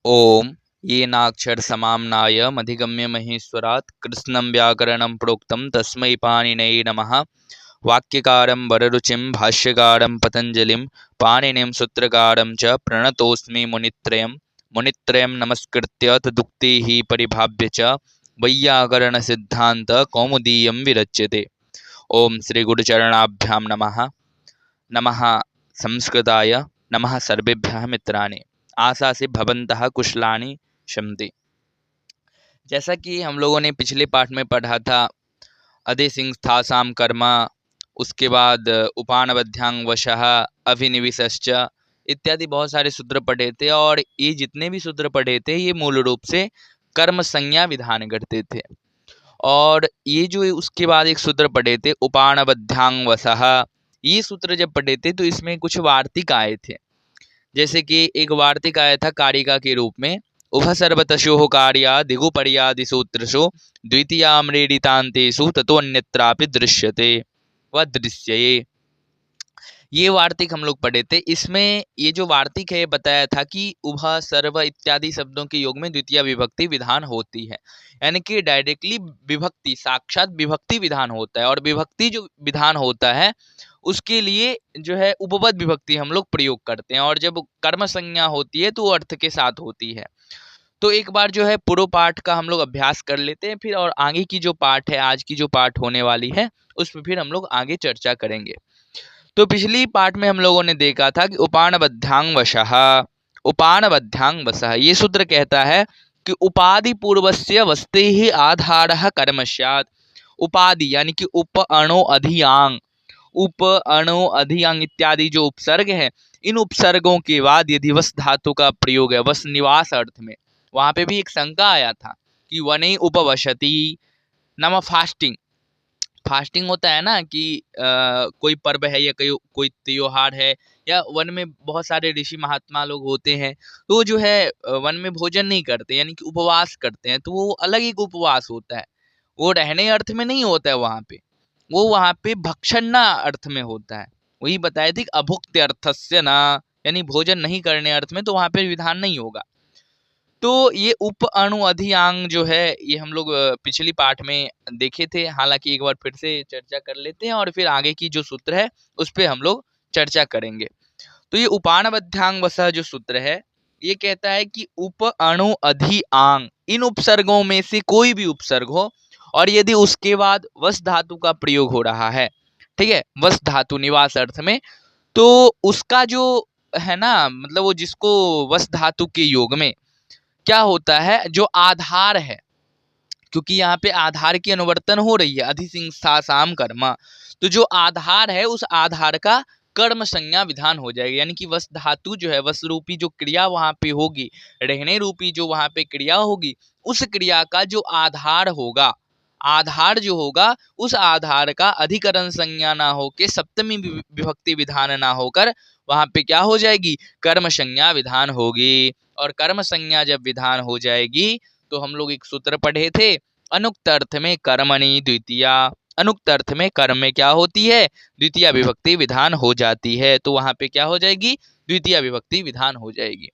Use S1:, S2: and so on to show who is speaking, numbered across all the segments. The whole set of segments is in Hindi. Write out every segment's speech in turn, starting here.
S1: ओम येनाक्षर समाम्नाय मधिगम्य महेश्वरात् कृष्णं व्याकरणं प्रोक्तं तस्मै पाणिनये नमः। वाक्यकारं वररुचिं भाष्यकारं पतंजलिं पाणिनिं सूत्रकारं च प्रणतोऽस्मि मुनित्रयं नमस्कृत्य तदुक्तिः परिभाव्य च वैयाकरण सिद्धांत कौमुदीयं विरच्यते। ओम श्री गुरुचरणाभ्यां नमः। नमः संस्कृताय, नमः सर्वेभ्यः मित्राणि। आशा से भवन्तः कुशलानि सन्ति। जैसा कि हम लोगों ने पिछले पाठ में पढ़ा था, अधिसिंस्थासाम कर्म, उसके बाद उपानबध्यांग वशः, अभिनिविशश्च इत्यादि बहुत सारे सूत्र पढ़े थे। और ये जितने भी सूत्र पढ़े थे ये मूल रूप से कर्म संज्ञा विधान करते थे। और ये जो उसके बाद एक सूत्र पढ़े थे उपानबध्यांग वशः, ये सूत्र जब पढ़े थे तो इसमें कुछ वार्तिक आए थे। जैसे कि एक वार्तिक आया था कारिका के रूप में, उभ सर्वतशो कार्या दिगुपर्यादि सूत्रशो द्वितीयाम्रेडितान्तेषु ततो अन्यत्रापि दृश्यते व दृश्यते। ये वार्तिक हम लोग पढ़े थे। इसमें ये जो वार्तिक है ये बताया था कि उभ सर्व इत्यादि शब्दों के योग में द्वितीय विभक्ति विधान होती है, यानी कि डायरेक्टली विभक्ति, साक्षात विभक्ति विधान होता है। और विभक्ति जो विधान होता है उसके लिए जो है उपपद विभक्ति हम लोग प्रयोग करते हैं। और जब कर्म संज्ञा होती है तो वो अर्थ के साथ होती है। तो एक बार जो है पूर्व पाठ का हम लोग अभ्यास कर लेते हैं, फिर और आगे की जो पाठ है, आज की जो पाठ होने वाली है, उस पर फिर हम लोग आगे चर्चा करेंगे। तो पिछली पाठ में हम लोगों ने देखा था कि उपानबध्यांग वशः, उपानबध्यांग वशः ये सूत्र कहता है कि उपाधि पूर्वस्य वस्ते ही आधारः कर्म स्यात्। उपाधि यानी कि उप अणो अधियांग, उप अणो अधियांग इत्यादि जो उपसर्ग है, इन उपसर्गों के बाद यदि वस धातु का प्रयोग है वस निवास अर्थ में, वहां पे भी एक शंका आया था कि वने उपवशति नाम फास्टिंग। फास्टिंग होता है ना कि कोई पर्व है या कोई त्योहार है, या वन में बहुत सारे ऋषि महात्मा लोग होते हैं, तो वो जो है वन में भोजन नहीं करते, यानी कि उपवास करते हैं। तो वो अलग एक उपवास होता है, वो रहने अर्थ में नहीं होता है वहां पे, वो वहां पे भक्षणा अर्थ में होता है। वही बताए थे कि अभुक्त अर्थस्य ना, यानी भोजन नहीं करने अर्थ में, तो वहां पे विधान नहीं होगा। तो ये उप अणु अधियांग जो है ये हम लोग पिछली पाठ में देखे थे। हालांकि एक बार फिर से चर्चा कर लेते हैं और फिर आगे की जो सूत्र है उस पर हम लोग चर्चा करेंगे। तो ये उपानबध्यांग वसह जो सूत्र है ये कहता है कि उप अणु अधियांग, इन उपसर्गों में से कोई भी उपसर्ग हो और यदि उसके बाद वस धातु का प्रयोग हो रहा है, ठीक है, वस धातु निवास अर्थ में, तो उसका जो है ना, मतलब वो जिसको वस धातु के योग में क्या होता है, जो आधार है, क्योंकि यहाँ पे आधार की अनुवर्तन हो रही है, अधिसिंस्थासाम कर्म, तो जो आधार है उस आधार का कर्म संज्ञा विधान हो जाएगा। यानी कि वस धातु जो है, वस रूपी जो क्रिया वहां पे होगी, रहने रूपी जो वहां पे क्रिया होगी, उस क्रिया का जो आधार होगा, आधार जो होगा, उस आधार का अधिकरण संज्ञा ना होके सप्तमी विभक्ति विधान ना होकर वहां पे क्या हो जाएगी, कर्म संज्ञा विधान होगी। और कर्म संज्ञा जब विधान हो जाएगी तो हम लोग एक सूत्र पढ़े थे, अनुक्त अर्थ में कर्मणि द्वितीया, अनुक्त अर्थ में कर्म में क्या होती है, द्वितीय विभक्ति विधान हो जाती है। तो वहां पे क्या हो जाएगी, द्वितीय विभक्ति विधान हो जाएगी।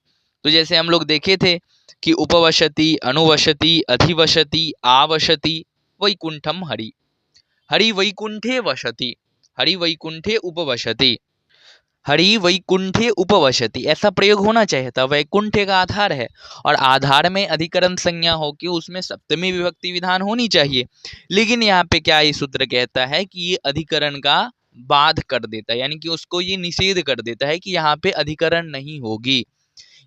S1: तो जैसे हम लोग देखे थे कि उपवशति, अनुवशति, अधिवशति, आवशति, वैकुंठम हरि, हरि वैकुंठे वशति, हरि वैकुंठे उपवशति, हरि वैकुंठे उपवशति, ऐसा प्रयोग होना चाहिए था। वैकुंठ का आधार है और आधार में अधिकरण संज्ञा हो कि उसमें सप्तमी विभक्ति विधान होनी चाहिए। लेकिन यहाँ पे क्या ये सूत्र कहता है कि ये अधिकरण का बाध कर देता है, यानी कि उसको ये निषेध कर देता है कि यहाँ पे अधिकरण नहीं होगी।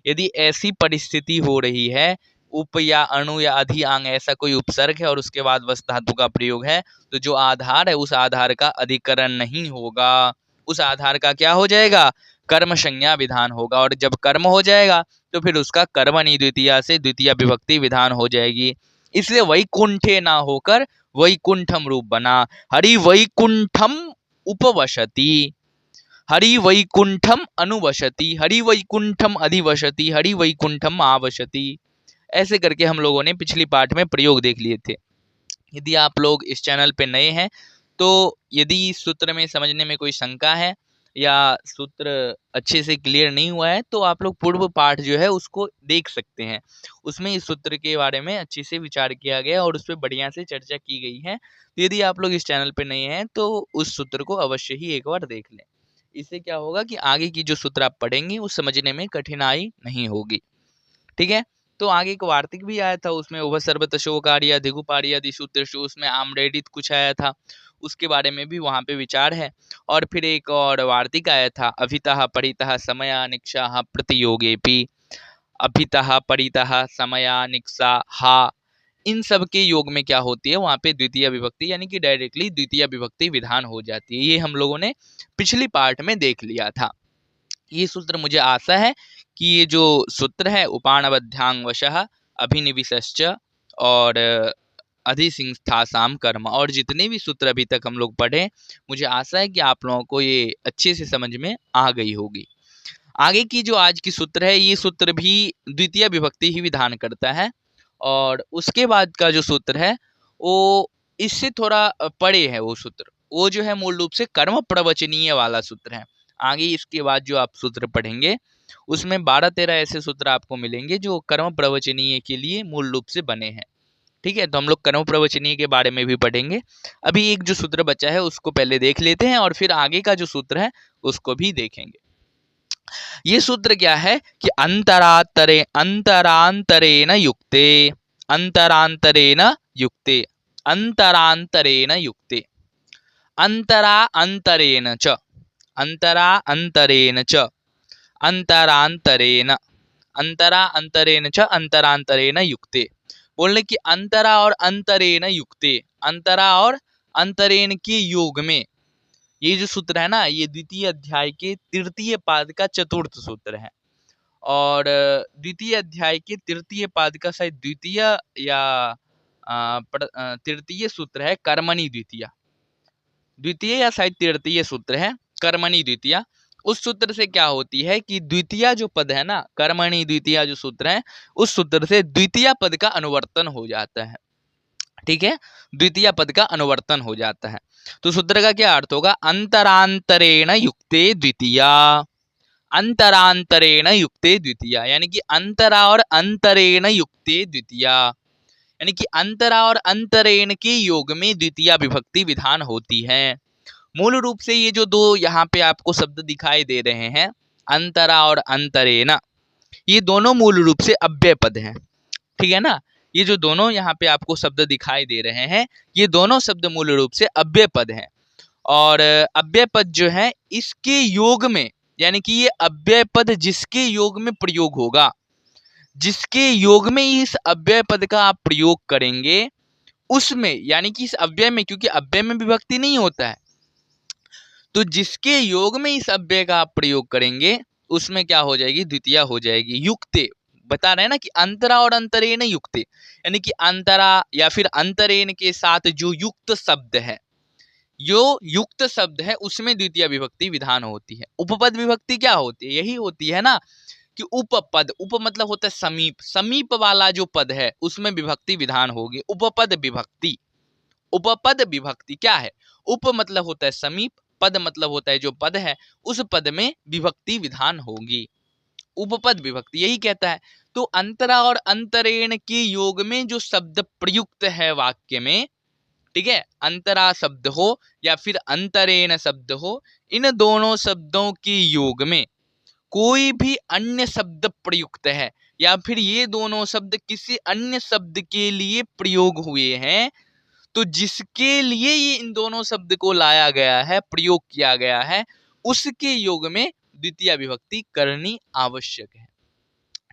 S1: यदि ऐसी परिस्थिति हो रही है, उप या अणु या अधियांग ऐसा कोई उपसर्ग है और उसके बाद वस धातु का प्रयोग है, तो जो आधार है उस आधार का अधिकरण नहीं होगा, उस आधार का क्या हो जाएगा, कर्म संज्ञा विधान होगा। और जब कर्म हो जाएगा तो फिर उसका कर्मणि द्वितीया से द्वितीय विभक्ति विधान हो जाएगी। इसलिए वैकुंठे ना होकर वैकुंठम रूप बना, हरि वैकुंठम उपवशति, हरि वैकुंठम अनुवशति, हरि वैकुंठम अधिवशति, हरि वैकुंठम आवशति। ऐसे करके हम लोगों ने पिछली पाठ में प्रयोग देख लिए थे। यदि आप लोग इस चैनल पे नए हैं तो यदि इस सूत्र में समझने में कोई शंका है या सूत्र अच्छे से क्लियर नहीं हुआ है तो आप लोग पूर्व पाठ जो है उसको देख सकते हैं। उसमें इस सूत्र के बारे में अच्छे से विचार किया गया और उस पर बढ़िया से चर्चा की गई है। तो यदि आप लोग इस चैनल पे नए हैं तो उस सूत्र को अवश्य ही एक बार देख लें। इससे क्या होगा कि आगे की जो सूत्र आप पढ़ेंगे वो समझने में कठिनाई नहीं होगी। ठीक है। तो आगे एक वार्तिक भी आया था, उसमें उभ सर्वत शोकार्य दिगुपार्य सूत्र उसमें आम्रेडित कुछ आया था, उसके बारे में भी वहां पे विचार है। और फिर एक और वार्तिक आया था, अभितः परितः समयानिक्षा प्रतियोगेपि, अभितः परितः समयानिक्षा हा। इन सब के योग में क्या होती है, वहां पे द्वितीय विभक्ति यानी कि डायरेक्टली द्वितीय विभक्ति विधान हो जाती है। ये हम लोगों ने पिछली पार्ट में देख लिया था। ये सूत्र मुझे आशा है कि ये जो सूत्र है उपाणबध्यांगवशः अभिनिविशश्च और अधिसिंस्थासाम कर्म, और जितने भी सूत्र अभी तक हम लोग पढ़े, मुझे आशा है कि आप लोगों को ये अच्छे से समझ में आ गई होगी। आगे की जो आज की सूत्र है, ये सूत्र भी द्वितीय विभक्ति ही विधान करता है। और उसके बाद का जो सूत्र है वो इससे थोड़ा परे है। वो सूत्र वो जो है मूल रूप से कर्म प्रवचनीय वाला सूत्र है। आगे इसके बाद जो आप सूत्र पढ़ेंगे उसमें 12-13 ऐसे सूत्र आपको मिलेंगे जो कर्म प्रवचनीय के लिए मूल रूप से बने हैं। ठीक है, तो हम लोग कर्म प्रवचनीय के बारे में भी पढ़ेंगे। अभी एक जो सूत्र बचा है उसको पहले देख लेते हैं और फिर आगे का जो सूत्र है उसको भी देखेंगे। ये सूत्र क्या है कि अंतरांतरेण युक्ते, अंतरांतरेण युक्ते, अंतरांतरेण युक्ते, अंतरा अंतरेण च, अंतरा अंतरेण च, अंतरांतरेण, अंतरा अंतरेण च, अंतरांतरेण युक्ते। बोलने की अंतरा और अंतरेण युक्ते, अंतरा और अंतरेण के योग में। ये जो सूत्र है ना, ये द्वितीय अध्याय के तृतीय पाद का चतुर्थ सूत्र है। और द्वितीय अध्याय के तृतीय पाद का शायद द्वितीय या तृतीय सूत्र है कर्मणि द्वितीय, द्वितीय या शायद तृतीय सूत्र है कर्मणि द्वितीय। उस सूत्र से क्या होती है कि द्वितीय जो पद है ना, कर्मणि द्वितीय जो सूत्र है, उस सूत्र से द्वितीय पद का अनुवर्तन हो जाता है। ठीक है, द्वितीय पद का अनुवर्तन हो जाता है। तो सूत्र का क्या अर्थ होगा, अंतरांतरेण युक्ते द्वितीया, अंतरांतरेण युक्ते द्वितीया, यानी कि अंतरा और अंतरेण युक्ते द्वितीया, यानी कि अंतरा और अंतरेण के योग में द्वितीय विभक्ति विधान होती है। मूल रूप से ये जो दो यहाँ पे आपको शब्द दिखाई दे रहे हैं, अंतरा और अंतरेण, ये दोनों मूल रूप से अव्यय पद हैं। ठीक है ना, ये जो दोनों यहाँ पे आपको शब्द दिखाई दे रहे हैं, ये दोनों शब्द मूल रूप से अव्यय पद हैं। और अव्यय पद जो है इसके योग में, यानी कि ये अव्यय पद जिसके योग में प्रयोग होगा, जिसके योग में इस अव्यय पद का आप प्रयोग करेंगे उसमें, यानी कि इस अव्यय में, क्योंकि अव्यय में विभक्ति नहीं होता है, तो जिसके योग में इस अव्यय का आप प्रयोग करेंगे उसमें क्या हो जाएगी, द्वितीय हो जाएगी। युक्ते बता रहे हैं ना कि अंतरा और अंतरेण युक्ते, यानी कि अंतरा या फिर अंतरेण के साथ जो युक्त शब्द है, जो युक्त शब्द है उसमें द्वितीय विभक्ति विधान होती है। उपपद विभक्ति क्या होती है, यही होती है ना कि उपपद, उप मतलब होता है समीप, समीप वाला जो पद है उसमें विभक्ति विधान होगी, उपपद विभक्ति। उपपद विभक्ति क्या है, उप मतलब होता है समीप, पद मतलब होता है जो पद है, उस पद में विभक्ति विधान होगी, उपपद विभक्ति यही कहता है। तो अंतरा और अंतरेण के योग में जो शब्द प्रयुक्त है वाक्य में, ठीक है, अंतरा शब्द हो या फिर अंतरेण शब्द हो, इन दोनों शब्दों के योग में कोई भी अन्य शब्द प्रयुक्त है या फिर ये दोनों शब्द किसी अन्य शब्द के लिए प्रयोग हुए हैं, तो जिसके लिए ये इन दोनों शब्द को लाया गया है, प्रयोग किया गया है, उसके योग में द्वितीय विभक्ति करनी आवश्यक है।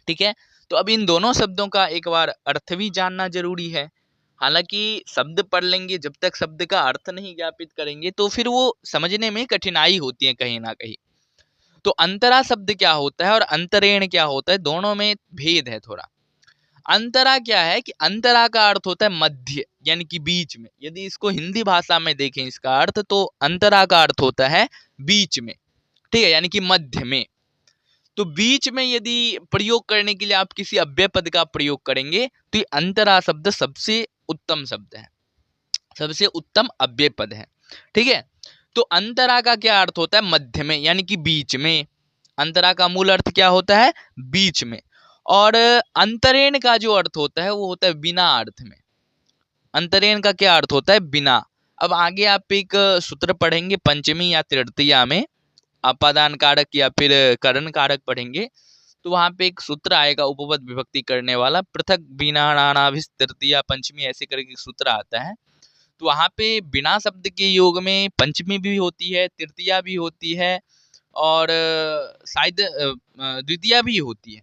S1: ठीक है, तो अब इन दोनों शब्दों का एक बार अर्थ भी जानना जरूरी है। हालांकि शब्द पढ़ लेंगे, जब तक शब्द का अर्थ नहीं ज्ञापित करेंगे तो फिर वो समझने में कठिनाई होती है कहीं ना कहीं। तो अंतरा शब्द क्या होता है और अंतरेण क्या होता है, दोनों में भेद है थोड़ा। अंतरा क्या है कि अंतरा का अर्थ होता है मध्य, यानी कि बीच में। यदि इसको हिंदी भाषा में देखें इसका अर्थ, तो अंतरा का अर्थ होता है बीच में, ठीक है, यानी कि मध्य में। तो बीच में यदि प्रयोग करने के लिए आप किसी अव्यय पद का प्रयोग करेंगे तो ये अंतरा शब्द सबसे उत्तम शब्द है, सबसे उत्तम अव्यय पद है। ठीक है, तो अंतरा का क्या अर्थ होता है? मध्य में, यानी कि बीच में। अंतरा का मूल अर्थ क्या होता है? बीच में। और अंतरेण का जो अर्थ होता है वो होता है बिना अर्थ में। अंतरेण का क्या अर्थ होता है? बिना। अब आगे आप एक सूत्र पढ़ेंगे पंचमी या तृतीया में, अपादान कारक या फिर करण कारक पढ़ेंगे, तो वहां पे एक सूत्र आएगा उपपद विभक्ति करने वाला, पृथक बिना नानाभिस तृतीया पंचमी, ऐसे करके एक सूत्र आता है। तो वहां पे बिना शब्द के योग में पंचमी भी होती है, तृतीया भी होती है, और शायद द्वितीया भी होती है।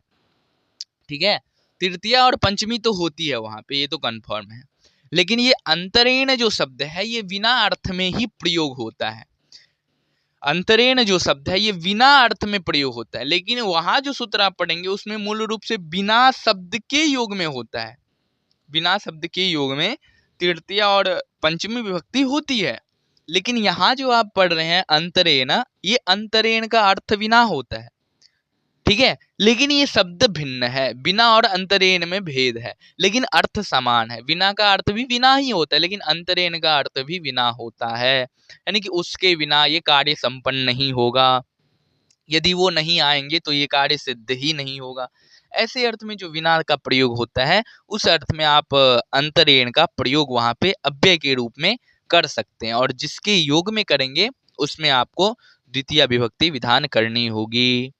S1: ठीक है, तृतीया और पंचमी तो होती है वहां पे, ये तो कंफर्म है। लेकिन ये अंतरेण जो शब्द है ये बिना अर्थ में ही प्रयोग होता है। अंतरेण जो शब्द है ये बिना अर्थ में प्रयोग होता है, लेकिन वहां जो सूत्र आप पढ़ेंगे उसमें मूल रूप से बिना शब्द के योग में होता है। बिना शब्द के योग में तृतीया और पंचमी विभक्ति होती है। लेकिन यहाँ जो आप पढ़ रहे हैं अंतरेण, ये अंतरेण का अर्थ बिना होता है। ठीक है, लेकिन ये शब्द भिन्न है, बिना और अंतरेण में भेद है, लेकिन अर्थ समान है। बिना का अर्थ भी बिना ही होता है, लेकिन अंतरेण का अर्थ भी बिना होता है, यानी कि उसके बिना ये कार्य संपन्न नहीं होगा। यदि वो नहीं आएंगे तो ये कार्य सिद्ध ही नहीं होगा। ऐसे अर्थ में जो बिना का प्रयोग होता है, उस अर्थ में आप अंतरेण का प्रयोग वहां पे अव्यय के रूप में कर सकते हैं, और जिसके योग में करेंगे उसमें आपको द्वितीय विभक्ति विधान करनी होगी।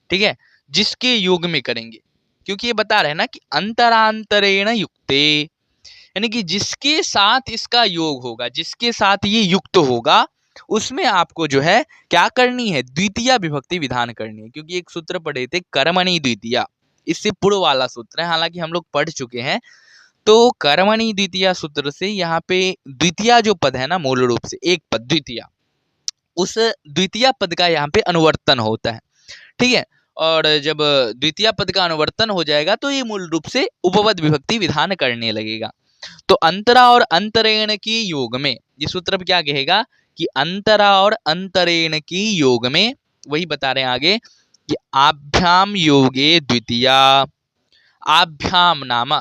S1: ठीक है, जिसके योग में करेंगे, क्योंकि ये बता रहे हैं ना कि अंतरांतरेण युक्ते, यानी कि जिसके साथ इसका योग होगा, जिसके साथ ये युक्त होगा, उसमें आपको जो है क्या करनी है? द्वितीय विभक्ति विधान करनी है। क्योंकि एक सूत्र पढ़े थे कर्मणि द्वितीया, इससे पूर्व वाला सूत्र है, हालांकि हम लोग पढ़ चुके हैं। तो कर्मणि द्वितीया सूत्र से यहाँ पे द्वितीय जो पद है ना, मूल रूप से एक पद द्वितीय, उस द्वितीय पद का यहाँ पे अनुवर्तन होता है। ठीक है, और जब द्वितीय पद का अनुवर्तन हो जाएगा तो ये मूल रूप से उपपद विभक्ति विधान करने लगेगा। तो अंतरा और अंतरेण की योग में ये सूत्र क्या कहेगा कि अंतरा और अंतरेण की योग में, वही बता रहे हैं आगे कि आभ्याम योगे द्वितीया। आभ्याम नाम,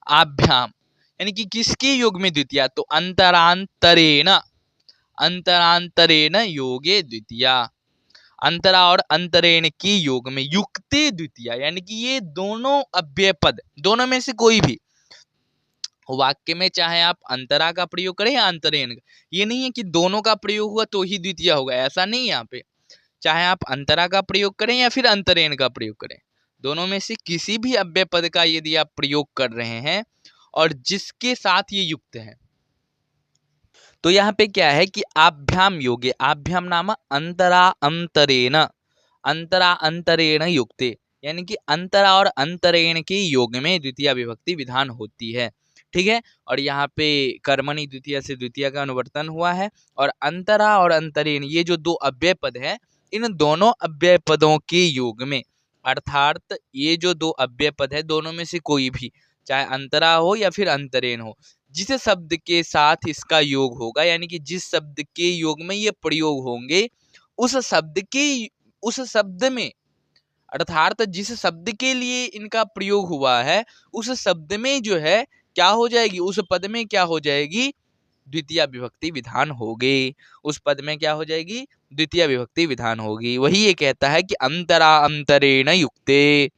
S1: आभ्याम यानी कि किसके योग में द्वितीया? तो अंतरांतरेण, अंतरांतरेण योगे द्वितीया। अंतरा और अंतरेण की योग में युक्ते द्वितीया, यानी कि ये दोनों अव्यय पद, दोनों में से कोई भी वाक्य में, चाहे आप अंतरा का प्रयोग करें या अंतरेण का, ये नहीं है कि दोनों का प्रयोग हुआ तो ही द्वितीय होगा, ऐसा नहीं है यहाँ पे। चाहे आप अंतरा का प्रयोग करें या फिर अंतरेण का प्रयोग करें, दोनों में से किसी भी अव्यय पद का यदि आप प्रयोग कर रहे हैं और जिसके साथ ये युक्त है, तो यहाँ पे क्या है कि आभ्याम योगे, आभ्याम नाम अंतरा अंतरेण, अंतरा अंतरेण युक्ते, यानी कि अंतरा और अंतरेण के योग में द्वितीय विभक्ति विधान होती है। ठीक है, और यहाँ पे कर्मणि द्वितीय से द्वितीय का अनुवर्तन हुआ है, और अंतरा और अंतरेण ये जो दो अव्यय पद हैं, इन दोनों अव्यय पदों के योग में, अर्थात ये जो दो अव्यय पद है दोनों में से कोई भी, चाहे अंतरा हो या फिर अंतरेण हो, जिस शब्द के साथ इसका योग होगा, यानी कि जिस शब्द के योग में ये प्रयोग होंगे, उस शब्द में, अर्थात जिस शब्द के लिए इनका प्रयोग हुआ है, उस शब्द में जो है क्या हो जाएगी? उस पद में क्या हो जाएगी? द्वितीय विभक्ति विधान होगी। उस पद में क्या हो जाएगी? द्वितीय विभक्ति विधान होगी। वही ये कहता है कि अंतरा अंतरेण युक्ते।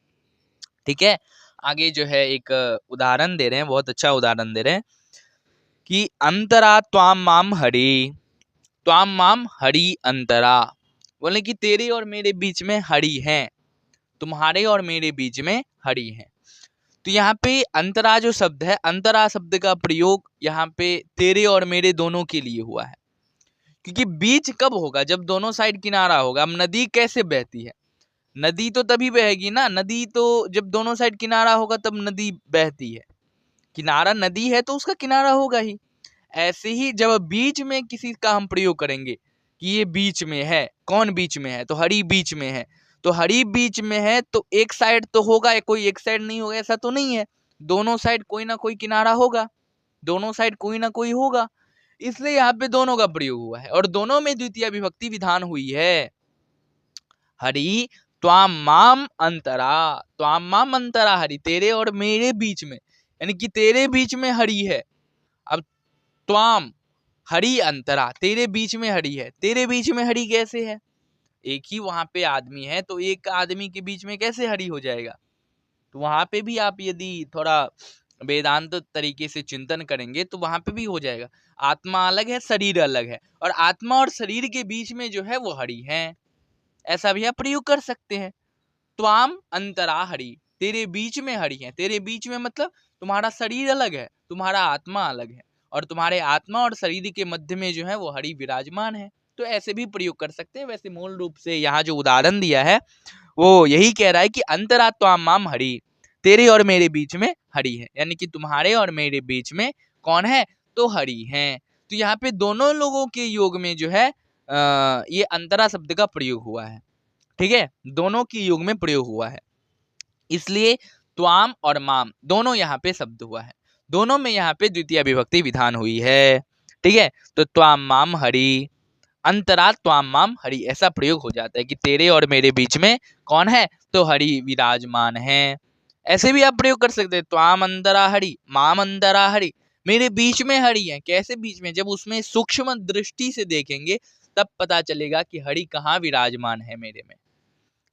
S1: ठीक है, आगे जो है एक उदाहरण दे रहे हैं, बहुत अच्छा उदाहरण दे रहे हैं कि अंतरा त्वाम माम हरि, त्वाम माम हरि अंतरा, बोले कि तेरे और मेरे बीच में हरि हैं, तुम्हारे और मेरे बीच में हरि हैं। तो यहाँ पे अंतरा जो शब्द है, अंतरा शब्द का प्रयोग यहाँ पे तेरे और मेरे दोनों के लिए हुआ है, क्योंकि बीच कब होगा? जब दोनों साइड किनारा होगा। अब नदी कैसे बहती है? नदी तो तभी बहेगी ना, नदी तो जब दोनों साइड किनारा होगा तब नदी बहती है। किनारा नदी है तो उसका किनारा होगा ही। ऐसे ही जब बीच में किसी का हम प्रयोग करेंगे कि ये बीच में है, कौन बीच में है? तो हरि बीच में है। तो हरि बीच में है तो एक साइड तो होगा, कोई एक साइड नहीं होगा ऐसा तो नहीं है, दोनों साइड कोई ना कोई किनारा होगा, दोनों साइड कोई ना कोई होगा, इसलिए यहाँ पे दोनों का प्रयोग हुआ है, और दोनों में द्वितीय विभक्ति विधान हुई है। हरि त्वाम माम अंतरा, त्वाम माम अंतरा हरि, तेरे और मेरे बीच में, यानी कि तेरे बीच में हरि है। अब त्वाम, हरि अंतरा, तेरे बीच में हरि है। तेरे बीच में हरि कैसे है? एक ही वहां पे आदमी है, तो एक आदमी के बीच में कैसे हरि हो जाएगा? तो वहां पे भी आप यदि थोड़ा वेदांत तरीके से चिंतन करेंगे तो वहां पे भी हो जाएगा। आत्मा अलग है, शरीर अलग है, और आत्मा और शरीर के बीच में जो है वो हरि है। ऐसा भी आप प्रयोग कर सकते हैं। त्वाम अंतरा हरि, तेरे बीच में हरि है। तेरे बीच में मतलब तुम्हारा शरीर अलग है, तुम्हारा आत्मा अलग है, और तुम्हारे आत्मा और शरीर के मध्य में जो है वो हरि विराजमान है। तो ऐसे भी प्रयोग कर सकते हैं। वैसे मूल रूप से यहाँ जो उदाहरण दिया है वो यही कह रहा है कि अंतरा त्वाम माम हरि, तेरे और मेरे बीच में हरि है, यानी कि तुम्हारे और मेरे बीच में कौन है? तो हरि है। तो यहाँ पे दोनों लोगों के योग में जो है ये अंतरा शब्द का प्रयोग हुआ है। ठीक है, दोनों की युग में प्रयोग हुआ है, इसलिए त्वाम और माम दोनों यहाँ पे शब्द हुआ है। दोनों में यहाँ पे द्वितीय विभक्ति विधान हुई है। ठीक है, तो त्वाम माम हरि, अंतरा त्वाम माम हरि, ऐसा प्रयोग हो जाता है कि तेरे और मेरे बीच में कौन है? तो हरि विराजमान है। ऐसे भी आप प्रयोग कर सकते हैं, त्वाम अंतरा हरि, माम अंतरा हरि, मेरे बीच में हरि है। कैसे बीच में? जब उसमें सूक्ष्म दृष्टि से देखेंगे तब पता चलेगा कि हरि कहाँ विराजमान है मेरे में।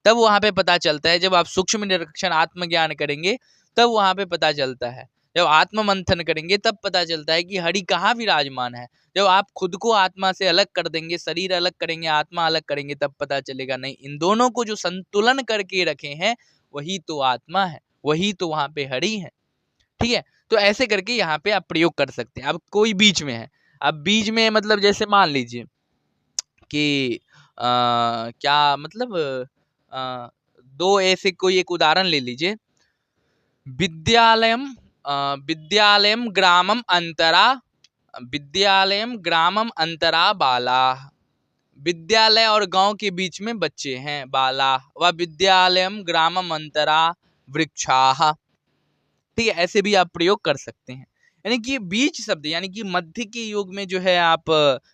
S1: तब वहां पे पता चलता है। जब आप सूक्ष्म निरीक्षण आत्मज्ञान करेंगे तब वहां पे पता चलता है। जब आत्म मंथन करेंगे तब पता चलता है कि हरि कहाँ विराजमान है। जब आप खुद को आत्मा से अलग कर देंगे, शरीर अलग करेंगे, आत्मा अलग करेंगे, तब पता चलेगा नहीं, इन दोनों को जो संतुलन करके रखे हैं वही तो आत्मा है, वही तो वहां पे हरि है। ठीक है, तो ऐसे करके यहाँ पे आप प्रयोग कर सकते हैं। अब कोई बीच में है, अब बीच में मतलब जैसे मान लीजिए कि क्या मतलब अ, दो ऐसे कोई एक उदाहरण ले लीजिए। विद्यालयम विद्यालयम ग्रामम अंतरा, विद्यालयम ग्रामम अंतरा बाला, विद्यालय और गांव के बीच में बच्चे हैं, बाला व विद्यालयम ग्रामम अंतरा वृक्षाः। ठीक है, ऐसे भी आप प्रयोग कर सकते हैं। यानी कि बीच शब्द यानी कि मध्य के योग में जो है आप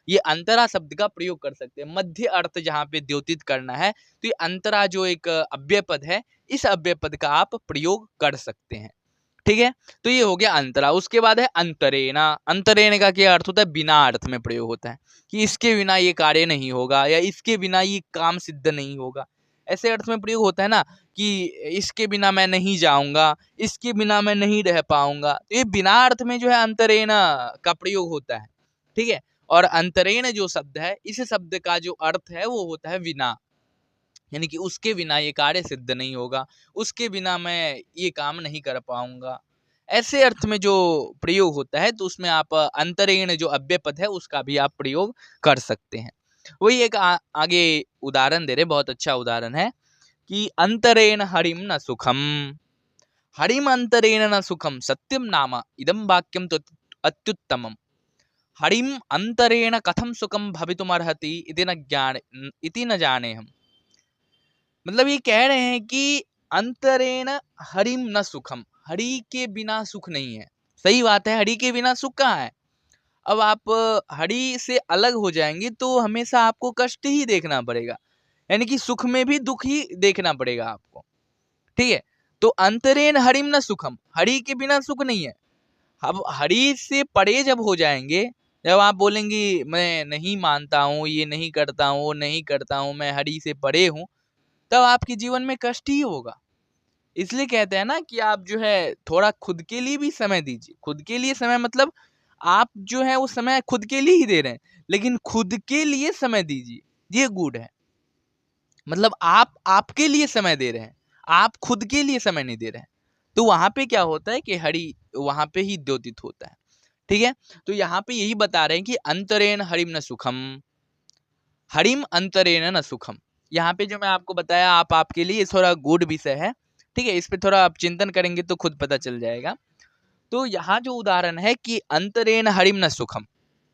S1: ये अंतरा शब्द का प्रयोग कर सकते हैं। मध्य अर्थ जहाँ पे द्योतित करना है तो ये अंतरा जो एक अव्यय पद है, इस अव्यय पद का आप प्रयोग कर सकते हैं। ठीक है, तो ये हो गया अंतरा। उसके बाद है अंतरेना। अंतरेण का क्या अर्थ होता है? बिना अर्थ में प्रयोग होता है कि इसके बिना ये कार्य नहीं होगा या इसके बिना ये काम सिद्ध नहीं होगा। ऐसे अर्थ में प्रयोग होता है ना कि इसके बिना मैं नहीं जाऊंगा, इसके बिना मैं नहीं रह पाऊंगा। तो ये बिना अर्थ में जो है अंतरेण का प्रयोग होता है। ठीक है, और अंतरेण जो शब्द है, इस शब्द का जो अर्थ है वो होता है बिना, यानी कि उसके बिना ये कार्य सिद्ध नहीं होगा, उसके बिना मैं ये काम नहीं कर पाऊंगा। ऐसे अर्थ में जो प्रयोग होता है तो उसमें आप अंतरेण जो अव्यय पद है उसका भी आप प्रयोग कर सकते हैं। वही एक आगे उदाहरण दे रहे, बहुत अच्छा उदाहरण है कि अंतरेण हरिम न सुखम, हरिम अंतरेण न सुखम सत्यम नाम इदम वाक्यम तो अत्युत्तमम, हरिम अंतरेण कथम सुखम भवितुमर्हति इति न जाने हम। मतलब ये कह रहे हैं कि अंतरेण हरिम न सुखम, हरि के बिना सुख नहीं है। सही बात है, हरि के बिना सुख कहाँ है? अब आप हरि से अलग हो जाएंगे तो हमेशा आपको कष्ट ही देखना पड़ेगा, यानी कि सुख में भी दुख ही देखना पड़ेगा आपको। ठीक है, तो अंतरेण हरिम न सुखम, हरि के बिना सुख नहीं है। अब हरि से परे जब हो जाएंगे, जब आप बोलेंगे मैं नहीं मानता हूँ, ये नहीं करता हूँ, वो नहीं करता हूँ, मैं हरि से परे हूँ, तब आपके जीवन में कष्ट ही होगा। इसलिए कहते हैं ना कि आप जो है थोड़ा खुद के लिए भी समय दीजिए। खुद के लिए समय मतलब आप जो है वो समय खुद के लिए ही दे रहे हैं, लेकिन खुद के लिए समय दीजिए, ये गुड है। मतलब आप आपके लिए समय दे रहे हैं, आप खुद के लिए समय नहीं दे रहे हैं। तो वहां पे क्या होता है कि हरि वहां पे ही द्योतित होता है। ठीक है, तो यहाँ पे यही बता रहे हैं कि अंतरेण हरिम न सुखम, हरिम अंतरेण न सुखम। यहाँ पे जो मैं आपको बताया आप आपके लिए थोड़ा गुड विषय है। ठीक है, इस पे थोड़ा आप चिंतन करेंगे तो खुद पता चल जाएगा। तो यहाँ जो उदाहरण है कि अंतरेण हरिम न सुखम,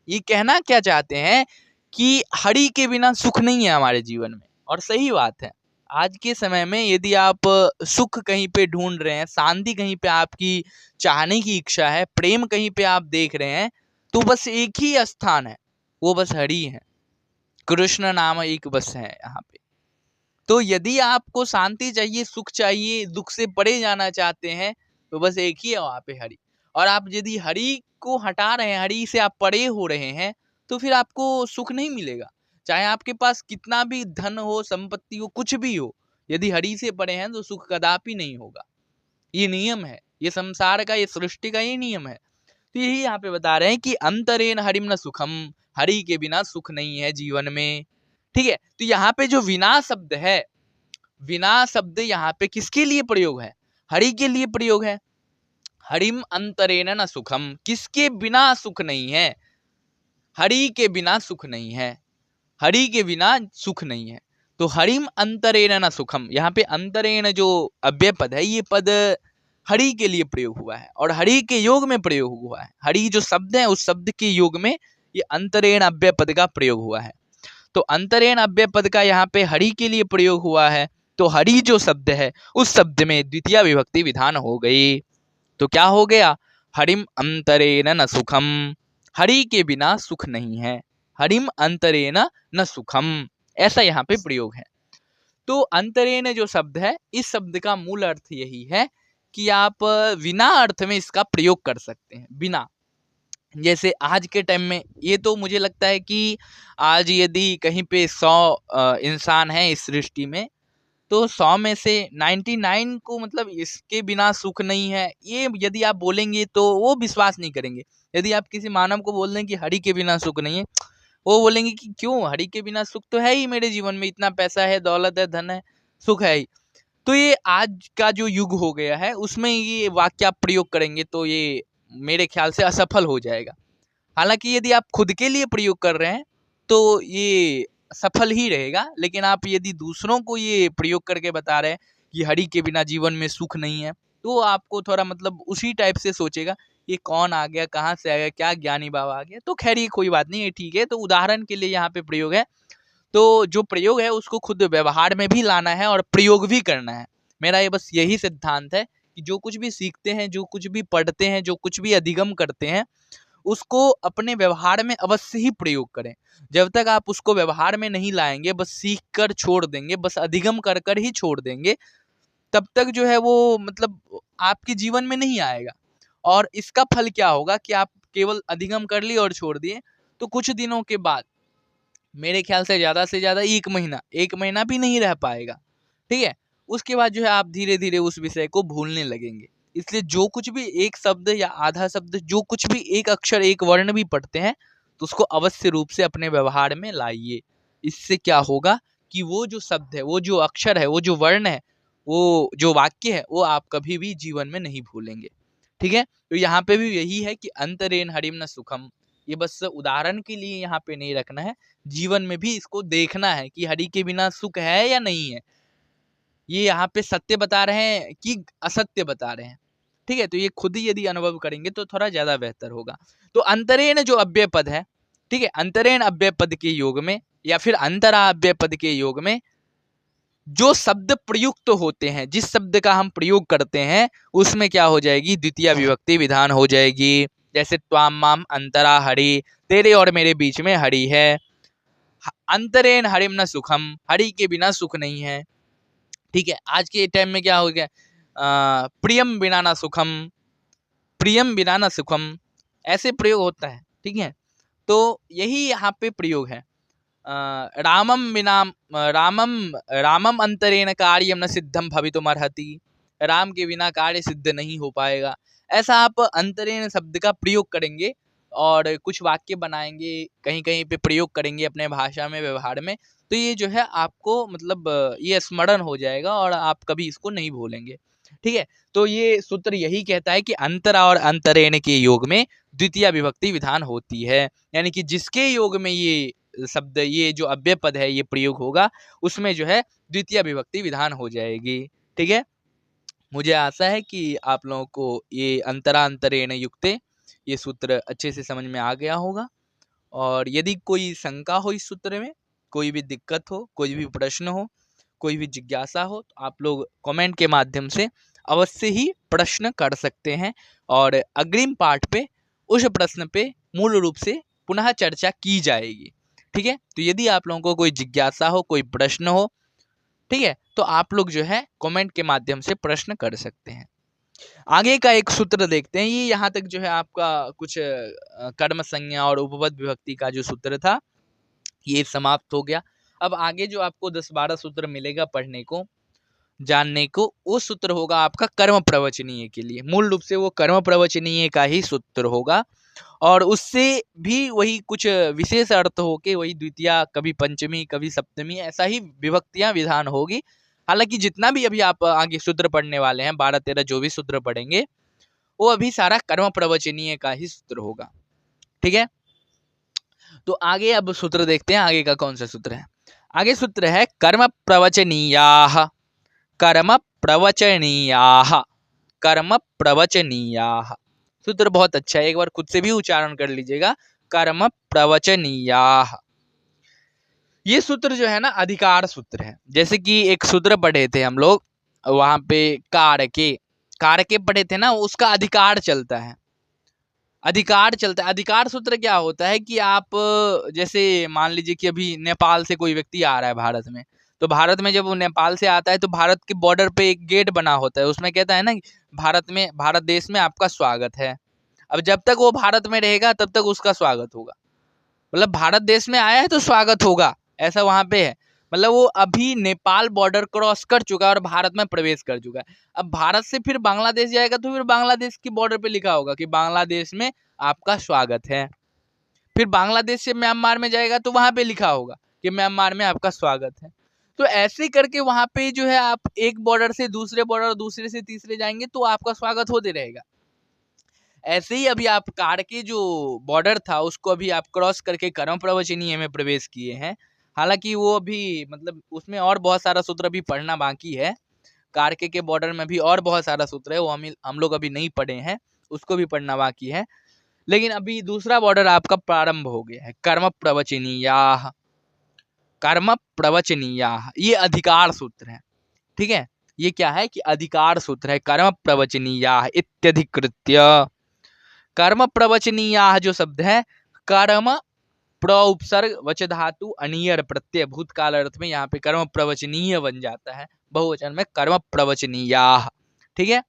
S1: ये कहना क्या चाहते हैं कि हरि के बिना सुख नहीं है हमारे जीवन में। और सही बात है, आज के समय में यदि आप सुख कहीं पे ढूंढ रहे हैं, शांति कहीं पे आपकी चाहने की इच्छा है, प्रेम कहीं पे आप देख रहे हैं, तो बस एक ही स्थान है, वो बस हरि है। कृष्ण नाम एक बस है यहाँ पे। तो यदि आपको शांति चाहिए, सुख चाहिए, दुख से परे जाना चाहते हैं, तो बस एक ही है वहां पे हरि। और आप यदि हरि को हटा रहे हैं, हरि से आप परे हो रहे हैं, तो फिर आपको सुख नहीं मिलेगा। चाहे आपके पास कितना भी धन हो, संपत्ति हो, कुछ भी हो, यदि हरि से परे हैं तो सुख कदापि नहीं होगा। ये नियम है, ये संसार का, ये सृष्टि का ये नियम है। तो यही यहाँ पे बता रहे हैं कि अंतरेण हरिम न सुखम, हरि के बिना सुख नहीं है जीवन में। ठीक है, तो यहाँ पे जो विना शब्द है, विना शब्द यहाँ पे किसके लिए प्रयोग है? हरि के लिए प्रयोग है। हरिम अंतरेण न सुखम, किसके बिना सुख नहीं है? हरि के बिना सुख नहीं है, हरि के बिना सुख नहीं है। तो हरिम अंतरेण न सुखम, यहाँ पे अंतरेण जो अव्यय पद है, ये पद हरि के लिए प्रयोग हुआ है और हरि के योग में प्रयोग हुआ है। हरि जो शब्द है उस शब्द के योग में ये अंतरेण अव्यय पद का प्रयोग हुआ है। तो अंतरेण अव्यय पद का यहाँ पे हरि के लिए प्रयोग हुआ है। तो हरि जो शब्द है उस शब्द में द्वितीय विभक्ति विधान हो गई। तो क्या हो गया? हरिम अंतरेण न सुखम, हरि के बिना सुख नहीं है। हरिम अंतरेण न सुखम, ऐसा यहाँ पे प्रयोग है। तो अंतरेण जो शब्द है, इस शब्द का मूल अर्थ यही है कि आप बिना अर्थ में इसका प्रयोग कर सकते हैं। बिना, जैसे आज के टाइम में, ये तो मुझे लगता है कि आज यदि कहीं पे 100 इंसान हैं इस सृष्टि में, तो 100 में से 99 को मतलब इसके बिना सुख नहीं है, ये यदि आप बोलेंगे तो वो विश्वास नहीं करेंगे। यदि आप किसी मानव को बोल दें कि हरि के बिना सुख नहीं है, वो बोलेंगे कि क्यों, हरि के बिना सुख तो है ही मेरे जीवन में, इतना पैसा है, दौलत है, धन है, सुख है ही। तो ये आज का जो युग हो गया है उसमें ये वाक्य आप प्रयोग करेंगे तो ये मेरे ख्याल से असफल हो जाएगा। हालांकि यदि आप खुद के लिए प्रयोग कर रहे हैं तो ये सफल ही रहेगा, लेकिन आप यदि दूसरों को ये प्रयोग करके बता रहे हैं कि हरि के बिना जीवन में सुख नहीं है, तो आपको थोड़ा मतलब उसी टाइप से सोचेगा, ये कौन आ गया, कहाँ से आ गया, क्या ज्ञानी बाबा आ गया। तो खैर ये कोई बात नहीं है, ठीक है। तो उदाहरण के लिए यहाँ पे प्रयोग है, तो जो प्रयोग है उसको खुद व्यवहार में भी लाना है और प्रयोग भी करना है। मेरा ये बस यही सिद्धांत है कि जो कुछ भी सीखते हैं, जो कुछ भी पढ़ते हैं, जो कुछ भी अधिगम करते हैं, उसको अपने व्यवहार में अवश्य ही प्रयोग करें। जब तक आप उसको व्यवहार में नहीं लाएंगे, बस सीख कर छोड़ देंगे, बस अधिगम कर कर ही छोड़ देंगे, तब तक जो है वो मतलब आपके जीवन में नहीं आएगा। और इसका फल क्या होगा कि आप केवल अधिगम कर लिए और छोड़ दिए, तो कुछ दिनों के बाद, मेरे ख्याल से ज़्यादा 1 महीना भी नहीं रह पाएगा, ठीक है। उसके बाद जो है आप धीरे धीरे उस विषय को भूलने लगेंगे। इसलिए जो कुछ भी एक शब्द या आधा शब्द, जो कुछ भी एक अक्षर, एक वर्ण भी पढ़ते हैं, तो उसको अवश्य रूप से अपने व्यवहार में लाइए। इससे क्या होगा कि वो जो शब्द है, वो जो अक्षर है, वो जो वर्ण है, वो जो वाक्य है, वो आप कभी भी जीवन में नहीं भूलेंगे, ठीक है। तो यहाँ पे भी यही है कि अंतरेण हरिम न सुखम, ये बस उदाहरण के लिए यहाँ पे नहीं रखना है, जीवन में भी इसको देखना है कि हरि के बिना सुख है या नहीं है। ये यहाँ पे सत्य बता रहे हैं कि असत्य बता रहे हैं, ठीक है। तो ये खुद ही यदि अनुभव करेंगे तो थोड़ा ज्यादा बेहतर होगा। तो अंतरेण जो अव्यय पद है, ठीक है, अंतरेण अव्यय पद के योग में या फिर अंतरा अव्यय पद के योग में जो शब्द प्रयुक्त होते हैं, जिस शब्द का हम प्रयोग करते हैं, उसमें क्या हो जाएगी? द्वितीय विभक्ति विधान हो जाएगी। जैसे त्वाम माम अंतरा हरि, तेरे और मेरे बीच में हरि है। अंतरेण हरिम न सुखम, हरि के बिना सुख नहीं है, ठीक है। आज के टाइम में क्या हो गया? प्रियम बिना ना सुखम, प्रियम बिना ना सुखम, ऐसे प्रयोग होता है, ठीक है। तो यही यहाँ पे प्रयोग है। रामम बिना रामम रामम अंतरेण कार्यम न सिद्धम भवितुमर्हति, राम के बिना कार्य सिद्ध नहीं हो पाएगा। ऐसा आप अंतरेण शब्द का प्रयोग करेंगे और कुछ वाक्य बनाएंगे, कहीं कहीं पे प्रयोग करेंगे अपने भाषा में, व्यवहार में, तो ये जो है आपको मतलब ये स्मरण हो जाएगा और आप कभी इसको नहीं भूलेंगे, ठीक है। तो ये सूत्र यही कहता है कि अंतरा और अंतरेण के योग में द्वितीय विभक्ति विधान होती है, यानी कि जिसके योग में ये शब्द, ये जो अव्यय पद है, ये प्रयोग होगा, उसमें जो है द्वितीय विभक्ति विधान हो जाएगी, ठीक है। मुझे आशा है कि आप लोगों को ये अंतरा अंतरेण युक्ते ये सूत्र अच्छे से समझ में आ गया होगा। और यदि कोई शंका हो इस सूत्र में, कोई भी दिक्कत हो, कोई भी प्रश्न हो, कोई भी जिज्ञासा हो, तो आप लोग कमेंट के माध्यम से अवश्य ही प्रश्न कर सकते हैं और अग्रिम पाठ पे उस प्रश्न पे मूल रूप से पुनः चर्चा की जाएगी, ठीक है। तो यदि आप लोगों को कोई जिज्ञासा हो, कोई प्रश्न हो, ठीक है, तो आप लोग जो है कमेंट के माध्यम से प्रश्न कर सकते हैं। आगे का एक सूत्र देखते हैं। ये यहाँ तक जो है आपका कुछ कर्म संज्ञा और उपपद विभक्ति का जो सूत्र था ये समाप्त हो गया। अब आगे जो आपको 10-12 सूत्र मिलेगा पढ़ने को, जानने को, वो सूत्र होगा आपका कर्म प्रवचनीय के लिए। मूल रूप से वो कर्म प्रवचनीय का ही सूत्र होगा और उससे भी वही कुछ विशेष अर्थ होके वही द्वितीया, कभी पंचमी, कभी सप्तमी, ऐसा ही विभक्तियां विधान होगी। हालांकि जितना भी अभी आप आगे सूत्र पढ़ने वाले हैं, 12-13 जो भी सूत्र पढ़ेंगे वो अभी सारा कर्म प्रवचनीय का ही सूत्र होगा। ठीक है, तो आगे अब सूत्र देखते हैं। आगे का कौन सा सूत्र है? आगे सूत्र है कर्म प्रवचनीयाः। कर्म प्रवचनीयाः। कर्म प्रवचनीयाः। सूत्र बहुत अच्छा है, एक बार खुद से भी उच्चारण कर लीजिएगा। कर्म प्रवचनीयाः। ये सूत्र जो है ना अधिकार सूत्र है। जैसे कि एक सूत्र पढ़े थे हम लोग, वहां पे कारके पढ़े थे ना, उसका अधिकार चलता है। अधिकार चलता है। अधिकार सूत्र क्या होता है कि आप जैसे मान लीजिए कि अभी नेपाल से कोई व्यक्ति आ रहा है भारत में, तो भारत में जब वो नेपाल से आता है तो भारत के बॉर्डर पे एक गेट बना होता है, उसमें कहता है ना कि भारत देश में आपका स्वागत है। अब जब तक वो भारत में रहेगा तब तक उसका स्वागत होगा। मतलब भारत देश में आया है तो स्वागत होगा, ऐसा वहां पे है। मतलब वो अभी नेपाल बॉर्डर क्रॉस कर चुका है और भारत में प्रवेश कर चुका है। अब भारत से फिर बांग्लादेश जाएगा तो फिर बांग्लादेश की बॉर्डर पे लिखा होगा कि बांग्लादेश में आपका स्वागत है। फिर बांग्लादेश से म्यांमार में जाएगा तो वहां पे लिखा होगा कि म्यांमार में आपका स्वागत है। तो ऐसे करके वहां पे जो है आप एक बॉर्डर से दूसरे बॉर्डर, दूसरे से तीसरे जाएंगे तो आपका स्वागत होते रहेगा। ऐसे ही अभी आप कार के जो बॉर्डर था उसको अभी आप क्रॉस करके कर्म प्रवचनीय में प्रवेश किए हैं। हालांकि वो अभी मतलब उसमें और बहुत सारा सूत्र अभी पढ़ना बाकी है। कारके के बॉर्डर में भी और बहुत सारा सूत्र है, वो हम लोग अभी नहीं पढ़े हैं, उसको भी पढ़ना बाकी है। लेकिन अभी दूसरा बॉर्डर आपका प्रारंभ हो गया है, कर्म प्रवचनीयाः। कर्म प्रवचनीयाः ये अधिकार सूत्र है। ठीक है, ये क्या है कि अधिकार सूत्र है। कर्म प्रवचनीयाः इत्यधिकृत्य। कर्म प्रवचनीयाः जो शब्द है, कर्म प्र उपसर्ग वच धातु अनियर प्रत्यय भूतकाल अर्थ में यहाँ पे कर्म प्रवचनीय बन जाता है, बहुवचन में कर्म प्रवचनीयाः। ठीक है,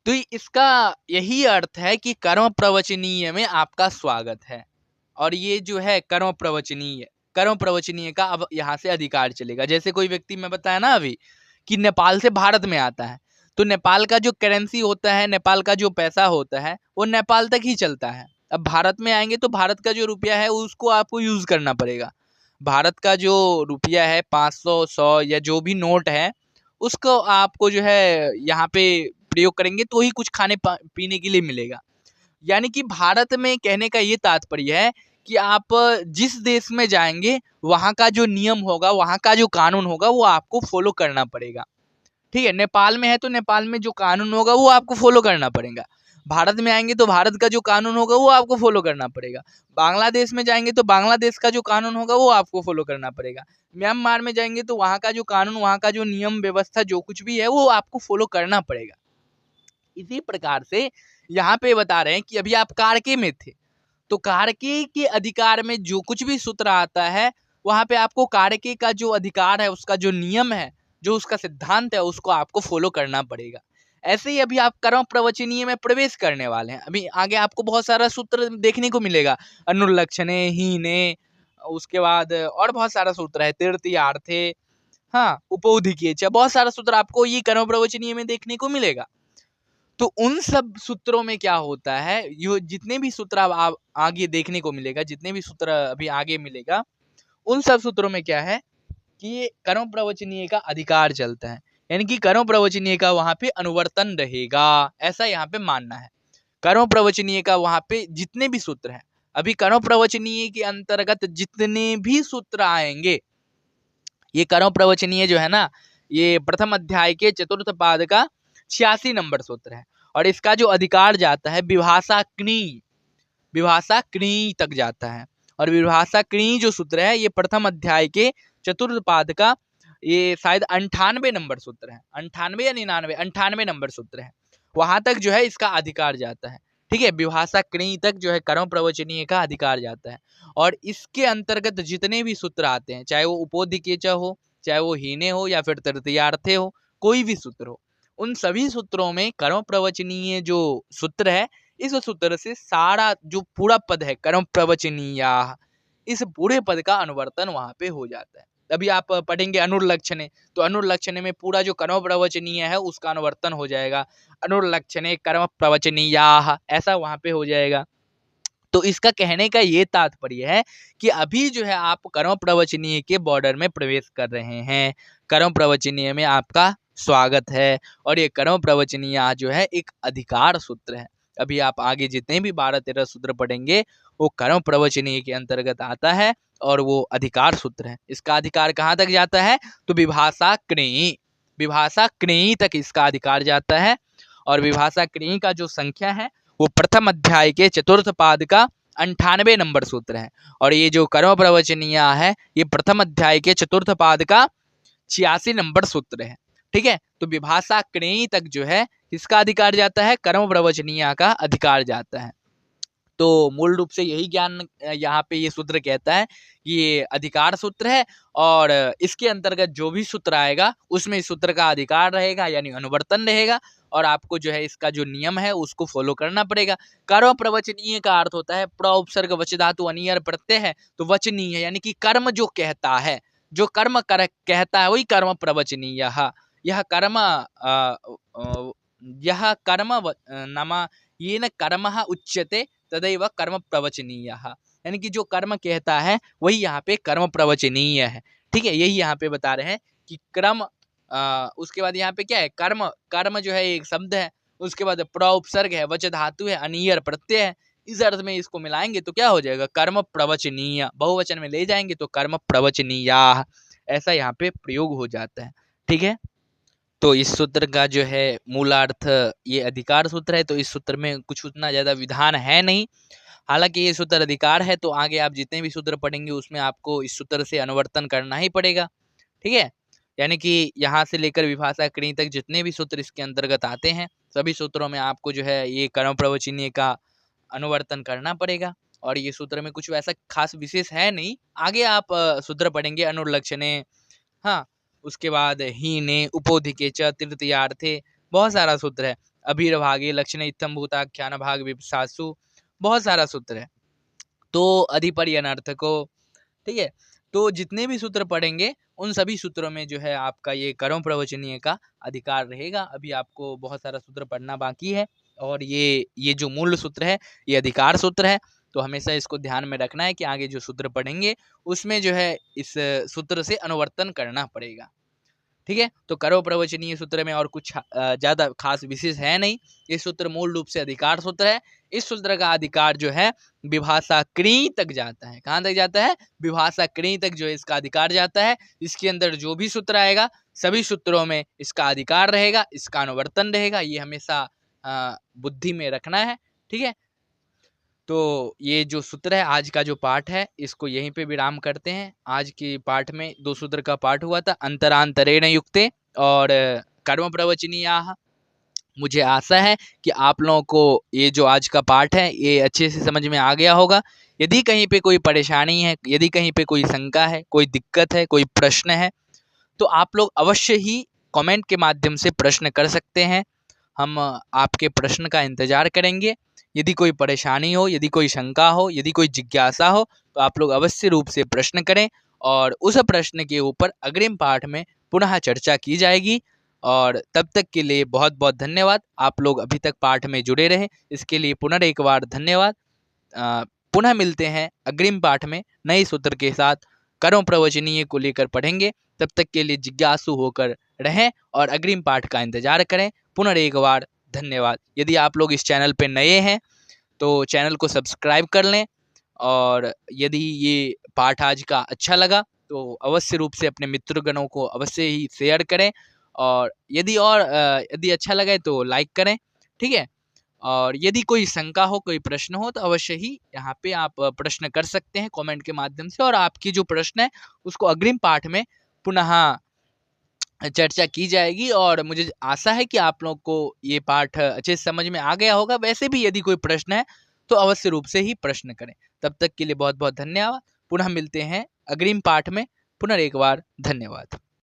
S1: तो इसका यही अर्थ है कि कर्म प्रवचनीय में आपका स्वागत है। और ये जो है कर्म प्रवचनीय का अब यहाँ से अधिकार चलेगा। जैसे कोई व्यक्ति, मैं बताया ना अभी कि नेपाल से भारत में आता है, तो नेपाल का जो करेंसी होता है, नेपाल का जो पैसा होता है वो नेपाल तक ही चलता है। अब भारत में आएंगे तो भारत का जो रुपया है उसको आपको यूज करना पड़ेगा। भारत का जो रुपया है 500, 100 या जो भी नोट है उसको आपको जो है यहाँ पे प्रयोग करेंगे तो ही कुछ खाने पीने के लिए मिलेगा। यानी कि भारत में कहने का ये तात्पर्य है कि आप जिस देश में जाएंगे वहाँ का जो नियम होगा, वहाँ का जो कानून होगा वो आपको फॉलो करना पड़ेगा। ठीक है, नेपाल में है तो नेपाल में जो कानून होगा वो आपको फॉलो करना पड़ेगा। भारत में आएंगे तो भारत का जो कानून होगा वो आपको फॉलो करना पड़ेगा। बांग्लादेश में जाएंगे तो बांग्लादेश का जो कानून होगा वो आपको फॉलो करना पड़ेगा। म्यांमार में जाएंगे तो वहाँ का जो कानून, वहाँ का जो नियम व्यवस्था जो कुछ भी है वो आपको फॉलो करना पड़ेगा। इसी प्रकार से यहाँ पे बता रहे हैं कि अभी आप कारके में थे तो कारके के अधिकार में जो कुछ भी सूत्र आता है वहां पे आपको कारके का जो अधिकार है, उसका जो नियम है, जो उसका सिद्धांत है, उसको आपको फॉलो करना पड़ेगा। ऐसे ही अभी आप कर्म प्रवचनीय में प्रवेश करने वाले हैं। अभी आगे आपको बहुत सारा सूत्र देखने को मिलेगा, अनुलक्षणे, हीने, उसके बाद और बहुत सारा सूत्र है, तृतीयार्थे, हाँ, उपौधिकेच, बहुत सारा सूत्र आपको ये कर्म प्रवचनीय में देखने को मिलेगा। तो उन सब सूत्रों में क्या होता है, ये जितने भी सूत्र आप आगे देखने को मिलेगा, जितने भी सूत्र अभी आगे मिलेगा, उन सब सूत्रों में क्या है कि ये कर्म प्रवचनीय का अधिकार चलता है। यानी कि कर्म प्रवचनीय का वहां पे अनुवर्तन रहेगा, ऐसा यहाँ पे मानना है। कर्म प्रवचनीय का वहां पे जितने भी सूत्र हैं, अभी कर्म प्रवचनीय के अंतर्गत जितने भी सूत्र आएंगे, ये कर्म प्रवचनीय जो है ना, ये प्रथम अध्याय के चतुर्थ पाद का 86 नंबर सूत्र है। और इसका जो अधिकार जाता है विभाषा क्णी तक जाता है। और विभाषा क्णी जो सूत्र है ये प्रथम अध्याय के चतुर्थ पाद का ये शायद 98 नंबर सूत्र है, 98 या 99 नंबर सूत्र है, वहां तक जो है इसका अधिकार जाता है। ठीक है, विभाषा क्णी तक जो है कर्म प्रवचनीय का अधिकार जाता है। और इसके अंतर्गत जितने भी सूत्र आते हैं, चाहे वो उपोधिकेच हो, चाहे वो हीने हो या फिर तृतीयार्थे हो, कोई भी सूत्र हो, उन सभी सूत्रों में कर्म प्रवचनीय जो सूत्र है, इस सूत्र से सारा जो पूरा पद है कर्म प्रवचनीयाः, इस पूरे पद का अनुवर्तन वहां पे हो जाता है। अभी आप पढ़ेंगे अनुर्लक्षणे, तो अनुर्लक्षणे में पूरा जो कर्म प्रवचनीय है उसका अनुवर्तन हो जाएगा, अनुर्लक्षणे कर्म प्रवचनीयाः, ऐसा वहां पे हो जाएगा। तो इसका कहने का ये तात्पर्य है कि अभी जो है आप कर्म प्रवचनीय के बॉर्डर में प्रवेश कर रहे हैं, कर्म प्रवचनीय में आपका स्वागत है। और ये कर्म प्रवचनीय जो है एक अधिकार सूत्र है। अभी आप आगे जितने भी 12-13 सूत्र पढ़ेंगे वो कर्म प्रवचनीय के अंतर्गत आता है और वो अधिकार सूत्र है। इसका अधिकार कहाँ तक जाता है? तो विभाषा क्रेई, विभाषा क्रेई तक इसका अधिकार जाता है। और विभाषा क्रेई का जो संख्या है वो प्रथम अध्याय के चतुर्थ पाद का 98 नंबर सूत्र है। और ये जो कर्म प्रवचनीय है ये प्रथम अध्याय के चतुर्थ पाद का 86 नंबर सूत्र है। ठीक है, तो विभाषा क्रेई तक जो है किसका अधिकार जाता है? कर्म प्रवचनीय का अधिकार जाता है। तो मूल रूप से यही ज्ञान यहाँ पे ये सूत्र कहता है कि ये अधिकार सूत्र है और इसके अंतर्गत जो भी सूत्र आएगा उसमें इस सूत्र का अधिकार रहेगा, यानी अनुवर्तन रहेगा। और आपको जो है इसका जो नियम है उसको फॉलो करना पड़ेगा। कर्म प्रवचनीय का अर्थ होता है प्र उपसर्ग वच धातु अनियर प्रत्यय है, तो वचनीय यानी कि कर्म जो कहता है, जो कर्म कहता है वही कर्म प्रवचनीय। यह कर्म यह कर्म नाम ये न कर्म उच्यते तदैव कर्म प्रवचनीय, यानी कि जो कर्म कहता है वही यहाँ पे कर्म प्रवचनीय है। ठीक है, यही यहाँ पे बता रहे हैं कि क्रम उसके बाद यहाँ पे क्या है? कर्म, कर्म जो है एक शब्द है, उसके बाद प्र उपसर्ग है, वच धातु है, अनियर प्रत्यय है। इस अर्थ में इसको मिलाएंगे तो क्या हो जाएगा? कर्म प्रवचनीय, बहुवचन में ले जाएंगे तो कर्म प्रवचनीयाः, ऐसा यहाँ पे प्रयोग हो जाता है। ठीक है, तो इस सूत्र का जो है मूलार्थ ये अधिकार सूत्र है। तो इस सूत्र में कुछ उतना ज्यादा विधान है नहीं, हालांकि ये सूत्र अधिकार है तो आगे आप जितने भी सूत्र पढ़ेंगे उसमें आपको इस सूत्र से अनुवर्तन करना ही पड़ेगा। ठीक है, यानी कि यहाँ से लेकर विभाषा क्रेई तक जितने भी सूत्र इसके अंतर्गत आते हैं सभी सूत्रों में आपको जो है ये कर्म प्रवचनीय का अनुवर्तन करना पड़ेगा। और ये सूत्र में कुछ वैसा खास विशेष है नहीं, आगे आप सूत्र पढ़ेंगे अनुर्लक्षणे, हाँ, उसके बाद हीने उपोधिके च तृतीयार्थे, बहुत सारा सूत्र है। अभिर्भागे लक्षणे इत्थम भूताख्यान भाग विपसासु, बहुत सारा सूत्र है। तो अधिपरि अनर्थको, ठीक है, तो जितने भी सूत्र पढ़ेंगे उन सभी सूत्रों में जो है आपका ये कर्म प्रवचनीय का अधिकार रहेगा। अभी आपको बहुत सारा सूत्र पढ़ना बाकी है और ये जो मूल सूत्र है ये अधिकार सूत्र है। तो हमेशा इसको ध्यान में रखना है कि आगे जो सूत्र पढ़ेंगे उसमें जो है इस सूत्र से अनुवर्तन करना पड़ेगा। ठीक है, तो कर्म प्रवचनीय सूत्र में और कुछ ज्यादा खास विशेष है नहीं। ये सूत्र मूल रूप से अधिकार सूत्र है। इस सूत्र का अधिकार जो है विभाषा क्रेई तक जाता है। कहाँ तक जाता है? विभाषा क्रेई तक जो है इसका अधिकार जाता है। इसके अंदर जो भी सूत्र आएगा सभी सूत्रों में इसका अधिकार रहेगा, इसका अनुवर्तन रहेगा, ये हमेशा बुद्धि में रखना है। ठीक है, तो ये जो सूत्र है आज का जो पाठ है इसको यहीं पे विराम करते हैं। आज के पाठ में 2 सूत्र का पाठ हुआ था, अंतरांतरेण युक्ते और कर्म प्रवचनीयाः। मुझे आशा है कि आप लोगों को ये जो आज का पाठ है ये अच्छे से समझ में आ गया होगा। यदि कहीं पे कोई परेशानी है, यदि कहीं पे कोई शंका है, कोई दिक्कत है, कोई प्रश्न है, तो आप लोग अवश्य ही कमेंट के माध्यम से प्रश्न कर सकते हैं। हम आपके प्रश्न का इंतजार करेंगे। यदि कोई परेशानी हो, यदि कोई शंका हो, यदि कोई जिज्ञासा हो तो आप लोग अवश्य रूप से प्रश्न करें और उस प्रश्न के ऊपर अग्रिम पाठ में पुनः चर्चा की जाएगी। और तब तक के लिए बहुत बहुत धन्यवाद। आप लोग अभी तक पाठ में जुड़े रहे इसके लिए पुनः एक बार धन्यवाद। पुनः मिलते हैं अग्रिम पाठ में नए सूत्र के साथ, कर्म प्रवचनीय को लेकर पढ़ेंगे। तब तक के लिए जिज्ञासु होकर रहें और अग्रिम पाठ का इंतजार करें। पुनः एक बार धन्यवाद। यदि आप लोग इस चैनल पे नए हैं तो चैनल को सब्सक्राइब कर लें और यदि ये पाठ आज का अच्छा लगा तो अवश्य रूप से अपने मित्रगणों को अवश्य ही शेयर करें और यदि अच्छा लगे तो लाइक करें। ठीक है, और यदि कोई शंका हो, कोई प्रश्न हो तो अवश्य ही यहाँ पे आप प्रश्न कर सकते हैं कमेंट के माध्यम से और आपकी जो प्रश्न है उसको अग्रिम पाठ में पुनः चर्चा की जाएगी। और मुझे आशा है कि आप लोग को ये पाठ अच्छे से समझ में आ गया होगा। वैसे भी यदि कोई प्रश्न है तो अवश्य रूप से ही प्रश्न करें। तब तक के लिए बहुत बहुत धन्यवाद। पुनः मिलते हैं अग्रिम पाठ में। पुनः एक बार धन्यवाद।